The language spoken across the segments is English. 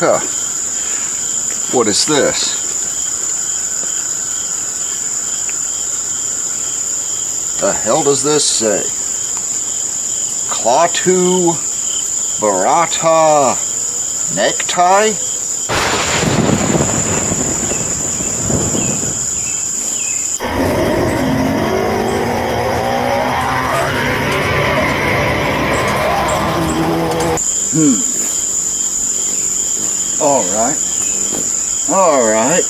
Huh. What is this? The hell does this say? Klaatu Barata necktie? Alright.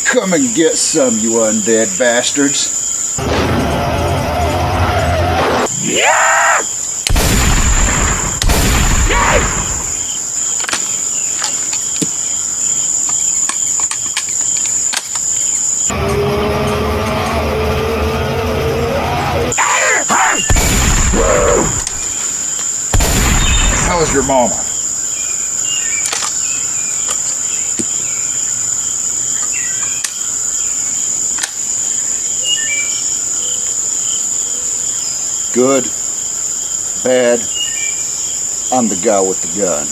Come and get some, you undead bastards. Yeah! How is your mama? Good, bad, I'm the guy with the gun.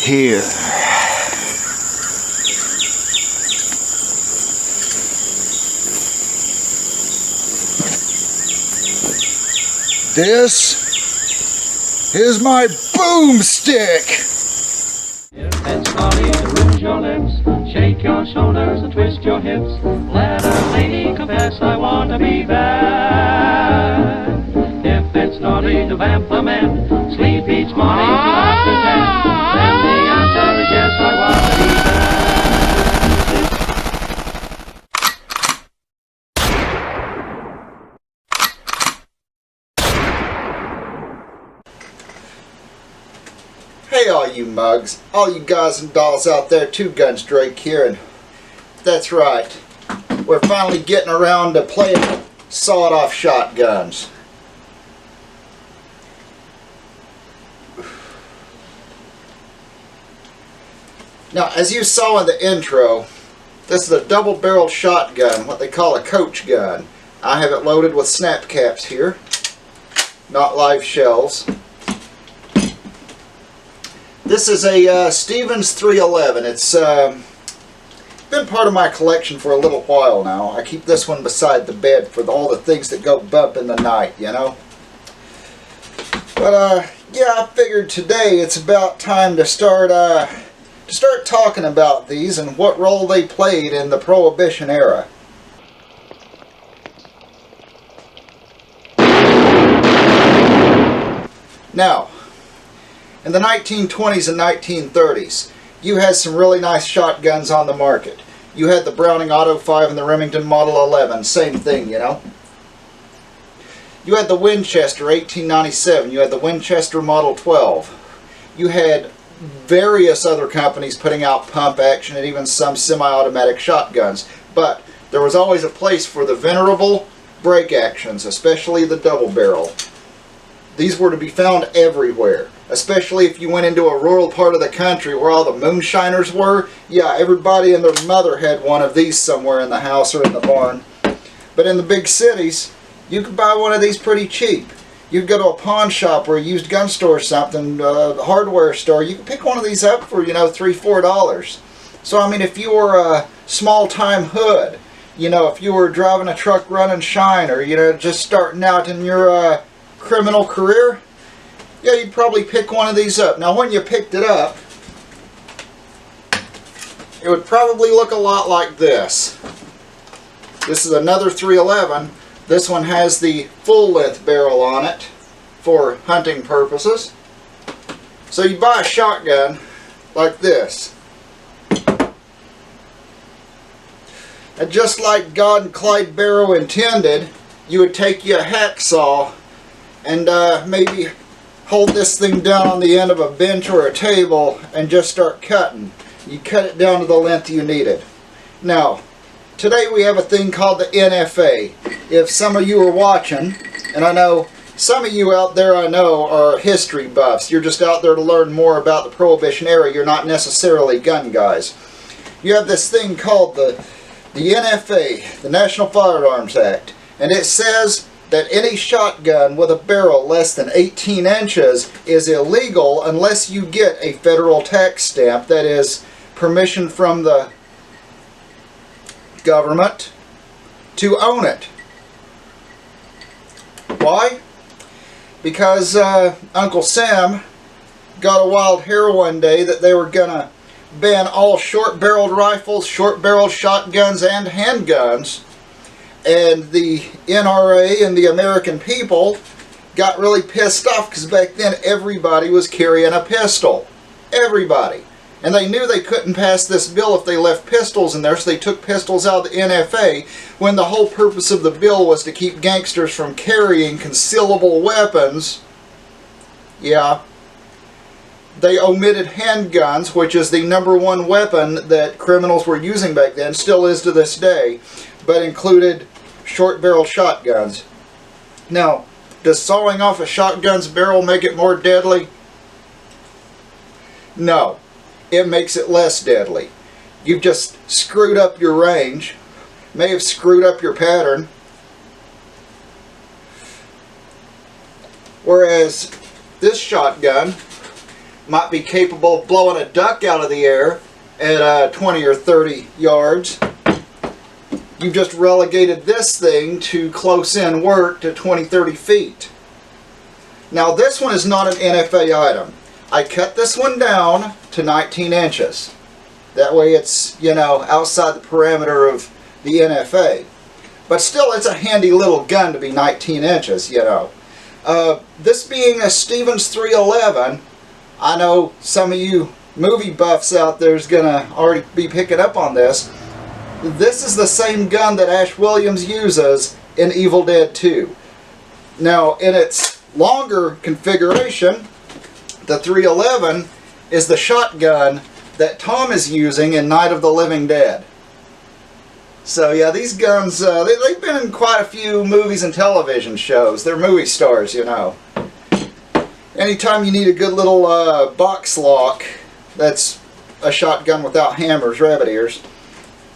Here. This is my boomstick! If it's naughty to rouge your lips, shake your shoulders and twist your hips. Let a lady confess, I want to be bad. If it's naughty to vamp the men, sleep each morning till after 10, then the answer is yes, I want to be bad. Hey all you mugs, all you guys and dolls out there, Two Guns Drake here, and that's right, we're finally getting around to playing sawed-off shotguns. Now, as you saw in the intro, this is a double-barreled shotgun, what they call a coach gun. I have it loaded with snap caps here, not live shells. This is a Stevens 311. It's been part of my collection for a little while now. I keep this one beside the bed for all the things that go bump in the night, you know. But yeah, I figured today it's about time to start talking about these and what role they played in the Prohibition era. Now, in the 1920s and 1930s, you had some really nice shotguns on the market. You had the Browning Auto 5 and the Remington Model 11, same thing, you know. You had the Winchester 1897, you had the Winchester Model 12. You had various other companies putting out pump action and even some semi-automatic shotguns. But there was always a place for the venerable break actions, especially the double barrel. These were to be found everywhere. Especially if you went into a rural part of the country where all the moonshiners were. Yeah, everybody and their mother had one of these somewhere in the house or in the barn. But in the big cities, you could buy one of these pretty cheap. You could go to a pawn shop or a used gun store or something, a hardware store. You could pick one of these up for, you know, $3, $4. So, I mean, if you were a small-time hood, you know, if you were driving a truck running shine or, you know, just starting out in your criminal career, yeah, you'd probably pick one of these up. Now, when you picked it up, it would probably look a lot like this. This is another 311. This one has the full-length barrel on it for hunting purposes. So you buy a shotgun like this. And just like God and Clyde Barrow intended, you would take you a hacksaw and maybe hold this thing down on the end of a bench or a table and just start cutting. You cut it down to the length you need it. Now, today we have a thing called the NFA. If some of you are watching, and I know some of you out there I know are history buffs, you're just out there to learn more about the Prohibition era, you're not necessarily gun guys. You have this thing called the NFA, the National Firearms Act, and it says that any shotgun with a barrel less than 18 inches is illegal unless you get a federal tax stamp, that is, permission from the government to own it. Why? Because Uncle Sam got a wild hair one day that they were gonna ban all short-barreled rifles, short-barreled shotguns, and handguns. And the NRA and the American people got really pissed off because back then everybody was carrying a pistol. Everybody. And they knew they couldn't pass this bill if they left pistols in there, so they took pistols out of the NFA when the whole purpose of the bill was to keep gangsters from carrying concealable weapons. Yeah. They omitted handguns, which is the #1 weapon that criminals were using back then, still is to this day, but included short-barreled shotguns. Now, does sawing off a shotgun's barrel make it more deadly? No. It makes it less deadly. You've just screwed up your range, may have screwed up your pattern. Whereas this shotgun might be capable of blowing a duck out of the air at 20 or 30 yards. You've just relegated this thing to close-in work to 20-30 feet. Now this one is not an NFA item. I cut this one down to 19 inches. That way it's, you know, outside the parameter of the NFA. But still, it's a handy little gun to be 19 inches, you know. This being a Stevens 311, I know some of you movie buffs out there is going to already be picking up on this. This is the same gun that Ash Williams uses in Evil Dead 2. Now, in its longer configuration, the 311 is the shotgun that Tom is using in Night of the Living Dead. So yeah, these guns, they've been in quite a few movies and television shows. They're movie stars, you know. Anytime you need a good little box lock, that's a shotgun without hammers, rabbit ears,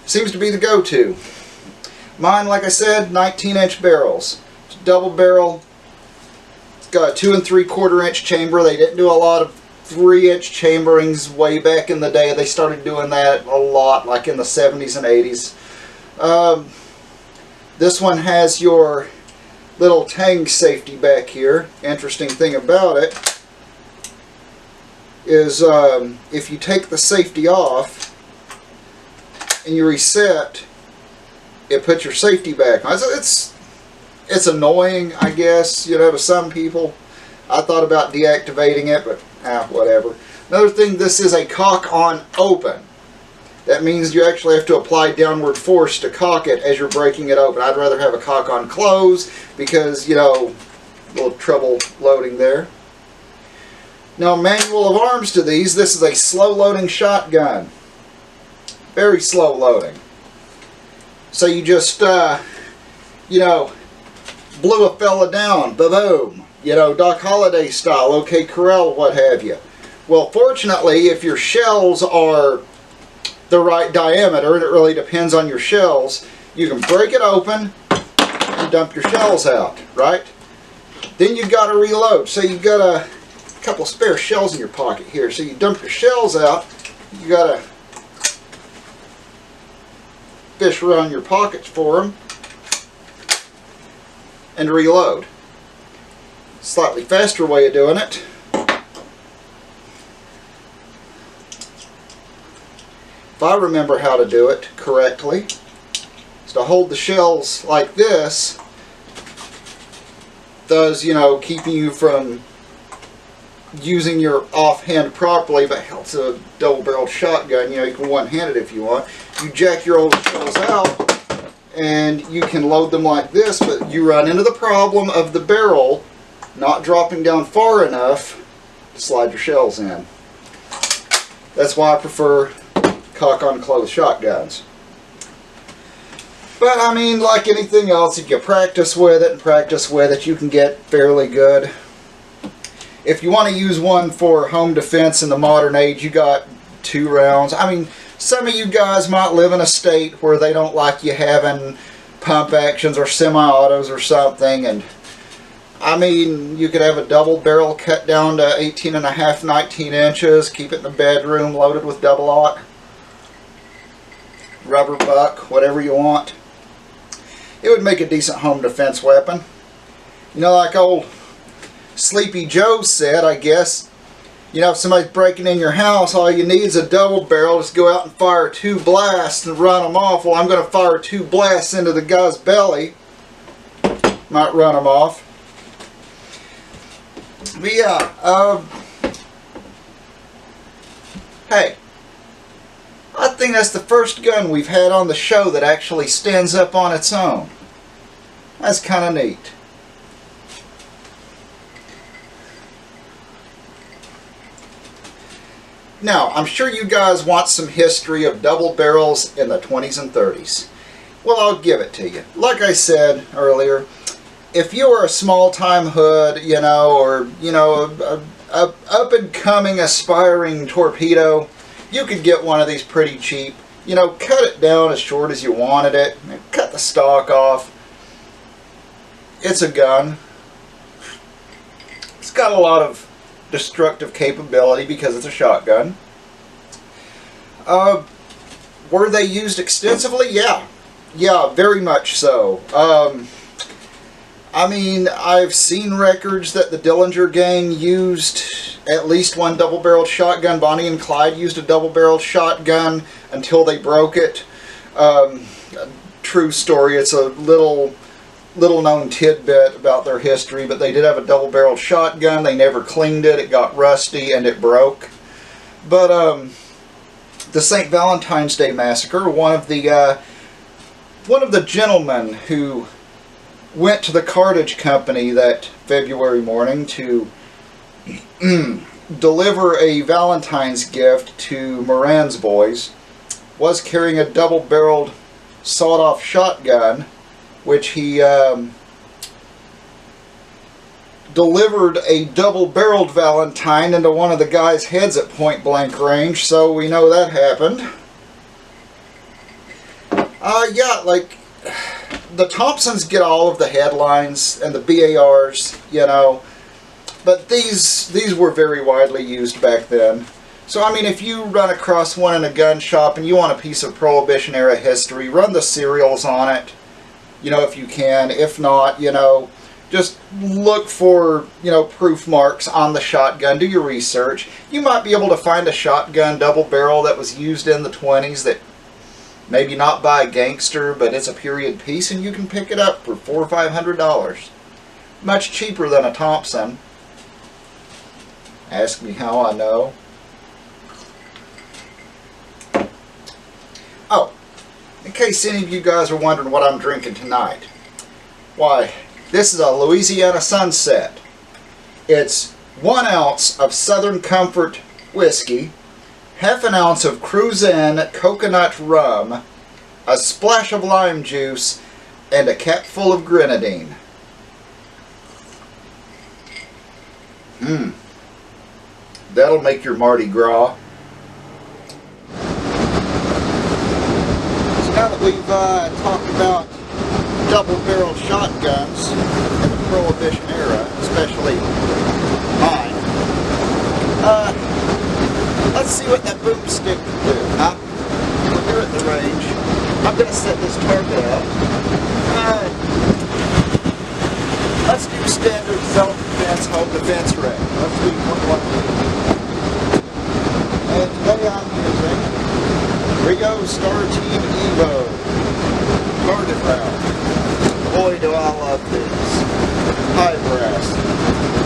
seems to be the go-to. Mine, like I said, 19-inch barrels. It's a double barrel. It's got a 2 3/4 inch chamber. They didn't do a lot of 3-inch chamberings way back in the day. They started doing that a lot, like in the 70s and 80s. This one has your little tang safety back here. Interesting thing about it is if you take the safety off and you reset, it puts your safety back on. It's annoying, I guess, you know, to some people. I thought about deactivating it, but whatever. Another thing, this is a cock on open. That means you actually have to apply downward force to cock it as you're breaking it open. I'd rather have a cock on close because, you know, a little trouble loading there. Now, manual of arms to these. This is a slow loading shotgun. Very slow loading. So you just, you know, blew a fella down, ba-boom. You know, Doc Holliday style, OK Corral, what have you. Well, fortunately, if your shells are the right diameter, and it really depends on your shells, you can break it open and dump your shells out, right? Then you've got to reload. So you've got a couple spare shells in your pocket here. So you dump your shells out, you got to fish around your pockets for them and reload. Slightly faster way of doing it. If I remember how to do it correctly, is to hold the shells like this, thus, you know, keeping you from using your offhand properly, but it's a double-barreled shotgun, you know, you can one-hand it if you want. You jack your old shells out, and you can load them like this, but you run into the problem of the barrel not dropping down far enough to slide your shells in. That's why I prefer cock on closed shotguns. But I mean, like anything else, if you practice with it and practice with it, you can get fairly good. If you want to use one for home defense in the modern age, you got 2 rounds. I mean, some of you guys might live in a state where they don't like you having pump actions or semi-autos or something. And I mean, you could have a double barrel cut down to 18 and a half, 19 inches, keep it in the bedroom, loaded with double-aught, rubber buck, whatever you want. It would make a decent home defense weapon. You know, like old Sleepy Joe said, I guess, you know, if somebody's breaking in your house, all you need is a double barrel. Just go out and fire 2 blasts and run them off. Well, I'm going to fire 2 blasts into the guy's belly. Might run them off. But yeah, hey, I think that's the first gun we've had on the show that actually stands up on its own. That's kind of neat. Now, I'm sure you guys want some history of double barrels in the 20s and 30s. Well, I'll give it to you. Like I said earlier, if you were a small-time hood, you know, or, you know, a up-and-coming aspiring torpedo, you could get one of these pretty cheap. You know, cut it down as short as you wanted it, cut the stock off. It's a gun. It's got a lot of destructive capability because it's a shotgun. Were they used extensively? Yeah. Yeah, very much so. I mean, I've seen records that the Dillinger gang used at least one double-barreled shotgun. Bonnie and Clyde used a double-barreled shotgun until they broke it. True story. It's a little known tidbit about their history, but they did have a double-barreled shotgun. They never cleaned it. It got rusty and it broke. But the St. Valentine's Day Massacre, one of the gentlemen who went to the cartage company that February morning to deliver a Valentine's gift to Moran's boys was carrying a double-barreled sawed-off shotgun, which he delivered a double-barreled Valentine into one of the guy's heads at point-blank range, so we know that happened. Yeah, like, the Thompsons get all of the headlines and the BARs, you know, but these were very widely used back then. So, I mean, if you run across one in a gun shop and you want a piece of Prohibition-era history, run the serials on it, you know, if you can. If not, you know, just look for, you know, proof marks on the shotgun. Do your research. You might be able to find a shotgun double barrel that was used in the 20s that maybe not by a gangster, but it's a period piece, and you can pick it up for $400 or $500. Much cheaper than a Thompson. Ask me how I know. Oh, in case any of you guys are wondering what I'm drinking tonight, why, this is a Louisiana Sunset. It's 1 ounce of Southern Comfort whiskey, half an ounce of Cruzan coconut rum, a splash of lime juice, and a cap full of grenadine. That'll make your Mardi Gras. So now that we've talked about double-barreled shotguns in the Prohibition era, especially mine, let's see what that boomstick can do, huh? We're here at the range. I'm going to set this target up. Let's do standard self-defense, home defense range. Let's do what we do. And today I'm using Rio Star Team Evo target round. Boy, do I love these. High brass.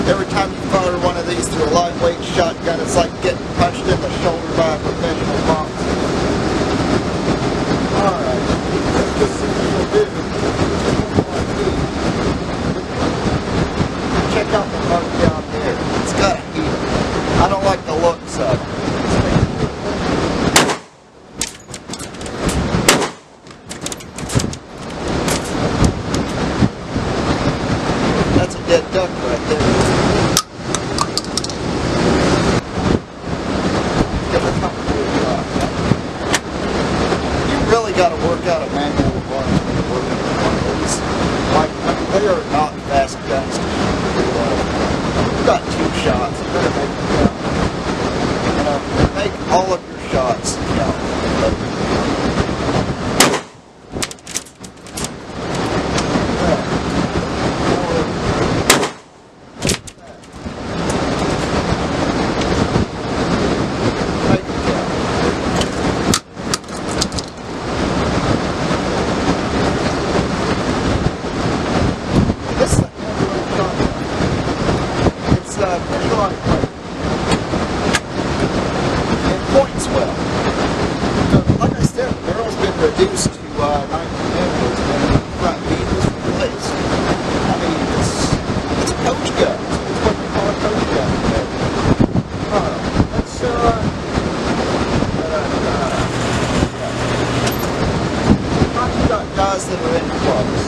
Every time you fire one of these through a lightweight shotgun, it's like getting punched in the shoulder by a professional boxer. Alright, let's just see what we'll do. Check out the bug down there. It's got a heater. I don't like the looks of it. That's a dead duck right there. You really got to work out a manual of working. these, like, I mean, they are not fast guns to shoot very well. You've got 2 shots, you better make them count. You know, make all of your shots count. Reduced to 19 inches when the front beam was replaced. I mean, it's a coach gun. It's what we call a coach gun today. Talking about guys that are in clubs.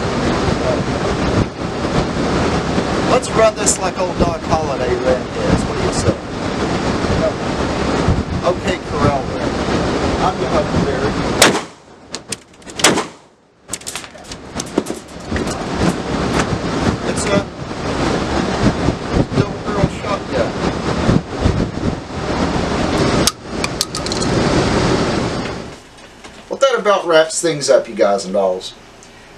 Let's run this like old Doc Holliday ran his. What do you say? Okay, Corral there. I'm your Huckleberry. About wraps things up, you guys and dolls.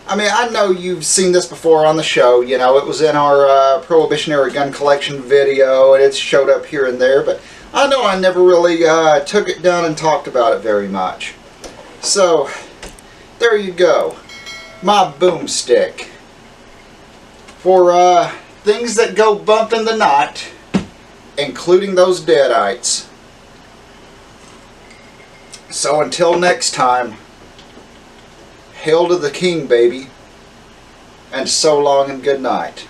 I mean, I know you've seen this before on the show. You know, it was in our Prohibition era gun collection video, and it's showed up here and there, but I know I never really took it down and talked about it very much. So, there you go. My boomstick. For things that go bump in the night, including those deadites. So until next time, hail to the king, baby, and so long and good night.